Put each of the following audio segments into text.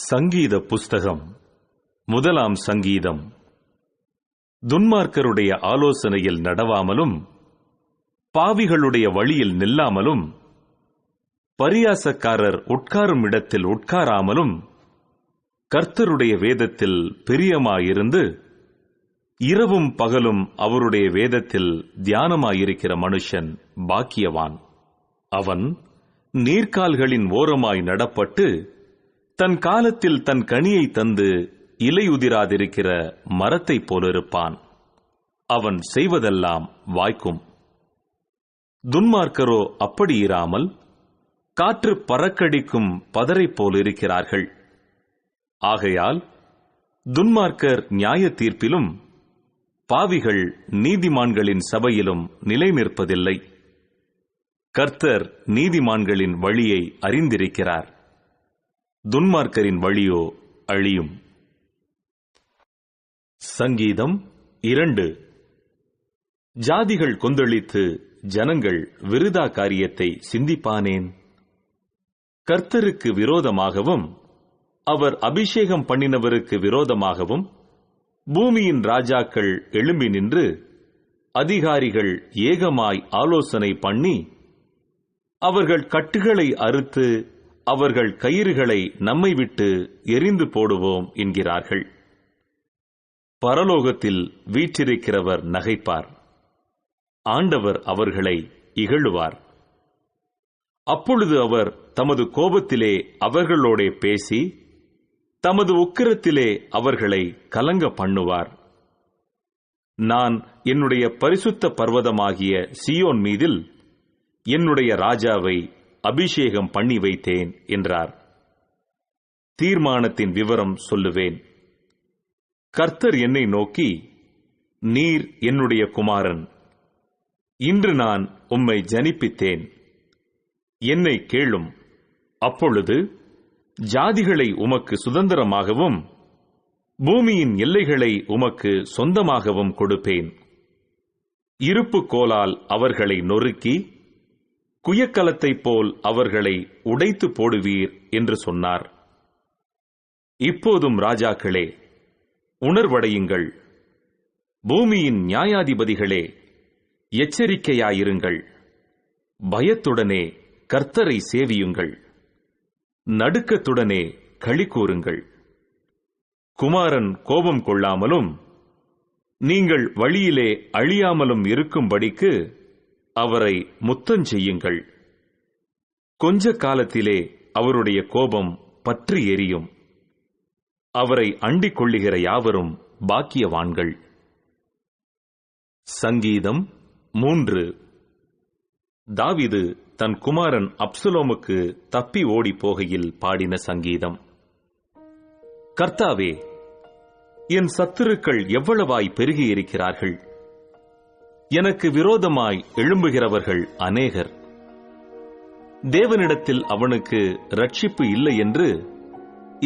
சங்கீத புஸ்தகம் முதலாம் சங்கீதம். துன்மார்க்கருடைய ஆலோசனையில் நடவாமலும் பாவிகளுடைய வழியில் நில்லாமலும் பரியாசக்காரர் உட்காரும் இடத்தில் உட்காராமலும் கர்த்தருடைய வேதத்தில் பிரியமாயிருந்து இரவும் பகலும் அவருடைய வேதத்தில் தியானமாயிருக்கிற மனுஷன் பாக்கியவான். அவன் நீர்க்கால்களின் ஓரமாய் நடப்பட்டு தன் காலத்தில் தன் கனியை தந்து இலையுதிராதிருக்கிற மரத்தைப் போலிருப்பான். அவன் செய்வதெல்லாம் வாய்க்கும். துன்மார்க்கரோ அப்படி இராமல் காற்று பறக்கடிக்கும் பதரை போலிருக்கிறார்கள். ஆகையால் துன்மார்க்கர் நியாய தீர்ப்பிலும் பாவிகள் நீதிமான்களின் சபையிலும் நிலை நிற்பதில்லை. கர்த்தர் நீதிமான்களின் வழியை அறிந்திருக்கிறார், துன்மார்க்கரின் வழியோ அழியும். சங்கீதம் 2. ஜாதிகள் கொந்தளித்து ஜனங்கள் விருதா காரியத்தை சிந்திப்பானேன்? கர்த்தருக்கு விரோதமாகவும் அவர் அபிஷேகம் பண்ணினவருக்கு விரோதமாகவும் பூமியின் ராஜாக்கள் எழும்பி நின்று அதிகாரிகள் ஏகமாய் ஆலோசனை பண்ணி அவர்கள் கட்டுகளை அறுத்து அவர்கள் கயிறுகளை நம்மை விட்டு எரிந்து போடுவோம் என்கிறார்கள். பரலோகத்தில் வீற்றிருக்கிறவர் நகைப்பார், ஆண்டவர் அவர்களை இகழுவார். அப்பொழுது அவர் தமது கோபத்திலே அவர்களோடே பேசி தமது உக்கிரத்திலே அவர்களை கலங்க பண்ணுவார். நான் என்னுடைய பரிசுத்த பர்வதமாகிய சீயோன் மீதில் என்னுடைய ராஜாவை அபிஷேகம் பண்ணி வைத்தேன் என்றார். தீர்மானத்தின் விவரம் சொல்லுவேன். கர்த்தர் என்னை நோக்கி, நீர் என்னுடைய குமாரன், இன்று நான் உம்மை ஜனிப்பித்தேன், என்னை கேளும். அப்பொழுது ஜாதிகளை உமக்கு சுதந்திரமாகவும் பூமியின் எல்லைகளை உமக்கு சொந்தமாகவும் கொடுப்பேன். இருப்பு கோலால் அவர்களை நொறுக்கி குயக்கலத்தைப் போல் அவர்களை உடைத்து போடுவீர் என்று சொன்னார். இப்போதும் ராஜாக்களே, உணர்வடையுங்கள். பூமியின் நியாயாதிபதிகளே, எச்சரிக்கையாயிருங்கள். பயத்துடனே கர்த்தரை சேவியுங்கள், நடுக்கத்துடனே களி கூறுங்கள். குமாரன் கோபம் கொள்ளாமலும் நீங்கள் வழியிலே அழியாமலும் இருக்கும்படிக்கு அவரை முத்தஞ்செய்யுங்கள். கொஞ்ச காலத்திலே அவருடைய கோபம் பற்றி எரியும். அவரை அண்டிக் கொள்ளுகிற யாவரும் பாக்கியவான்கள். சங்கீதம் 3. தாவீது தன் குமாரன் அப்சலோமுக்கு தப்பி ஓடி போகையில் பாடின சங்கீதம். கர்த்தாவே, என் சத்துருக்கள் எவ்வளவாய் பெருகியிருக்கிறார்கள்! எனக்கு விரோதமாய் எழும்புகிறவர்கள் அநேகர். தேவனிடத்தில் அவனுக்கு ரட்சிப்பு இல்லை என்று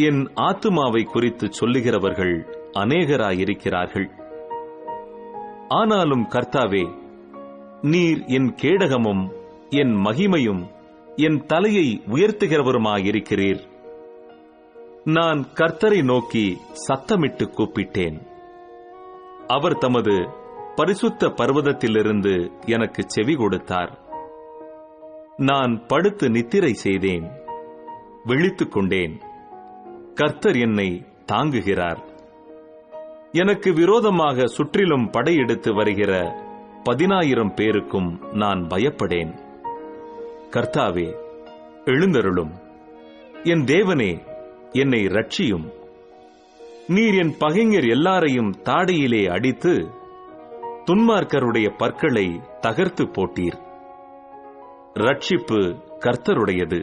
என் ஆத்துமாவை குறித்து சொல்லுகிறவர்கள் அநேகராயிருக்கிறார்கள். ஆனாலும் கர்த்தாவே, நீர் என் கேடகமும் என் மகிமையும் என் தலையை உயர்த்துகிறவருமாயிருக்கிறீர். நான் கர்த்தரை நோக்கி சத்தமிட்டு கூப்பிட்டேன். அவர் தமது பரிசுத்த பர்வதத்திலிருந்து எனக்கு செவி கொடுத்தார். நான் படுத்து நித்திரை செய்தேன், விழித்துக் கொண்டேன். கர்த்தர் என்னை தாங்குகிறார். எனக்கு விரோதமாக சுற்றிலும் படையெடுத்து வருகிற 10,000 பேருக்கும் நான் பயப்படேன். கர்த்தாவே, எழுந்தருளும். என் தேவனே, என்னை ரட்சியும். நீர் என் பகைஞர் எல்லாரையும் தாடையிலே அடித்து துன்மார்க்கருடைய பற்களை தகர்த்து போட்டீர். ரட்சிப்பு கர்த்தருடையது.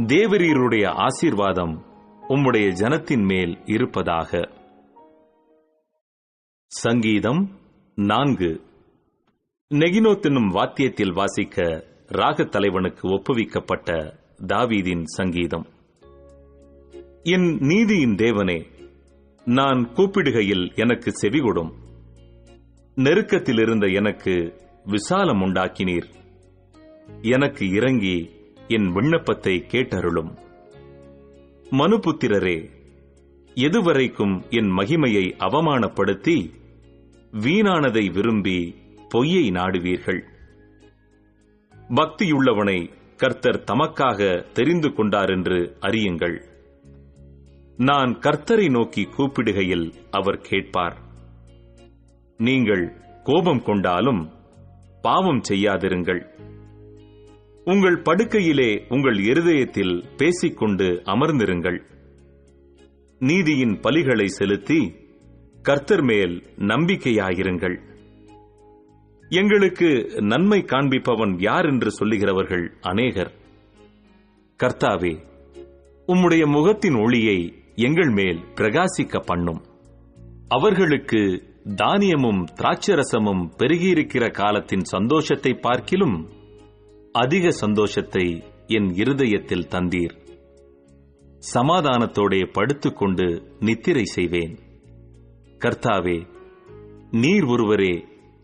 தேவரீருடைய ஆசீர்வாதம் உம்முடைய ஜனத்தின் மேல் இருப்பதாக. சங்கீதம் 4. நெகினோத் என்னும் வாத்தியத்தில் வாசிக்க ராகத் தலைவனுக்கு ஒப்புவிக்கப்பட்ட தாவீதின் சங்கீதம். என் நீதியின் தேவனே, நான் கூப்பிடுகையில் எனக்கு செவிகொடும். நெருக்கத்திலிருந்த எனக்கு விசாலம் உண்டாக்கினீர். எனக்கு இறங்கி என் விண்ணப்பத்தை கேட்டருளும். மனுபுத்திரரே, எதுவரைக்கும் என் மகிமையை அவமானப்படுத்தி வீணானதை விரும்பி பொய்யை நாடுவீர்கள்? பக்தியுள்ளவனை கர்த்தர் தமக்காக தெரிந்து கொண்டார் என்று அறியுங்கள். நான் கர்த்தரை நோக்கி கூப்பிடுகையில் அவர் கேட்பார். நீங்கள் கோபம் கொண்டாலும் பாவம் செய்யாதிருங்கள். உங்கள் படுக்கையிலே உங்கள் இருதயத்தில் பேசிக்கொண்டு அமர்ந்திருங்கள். நீதியின் பலிகளை செலுத்தி கர்த்தர் மேல் நம்பிக்கையாயிருங்கள். எங்களுக்கு நன்மை காண்பிப்பவன் யார் என்று சொல்லுகிறவர்கள் அநேகர். கர்த்தாவே, உம்முடைய முகத்தின் ஒளியை எங்கள் மேல் பிரகாசிக்க பண்ணும். அவர்களுக்கு தானியமும் திராட்சரசமும் பெருகியிருக்கிற காலத்தின் சந்தோஷத்தை பார்க்கிலும் அதிக சந்தோஷத்தை என் இருதயத்தில் தந்தீர். சமாதானத்தோடே படுத்துக்கொண்டு நித்திரை செய்வேன். கர்த்தாவே, நீர் ஒருவரே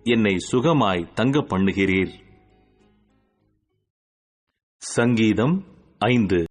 என்னை சுகமாய் தங்க பண்ணுகிறீர். சங்கீதம் 5.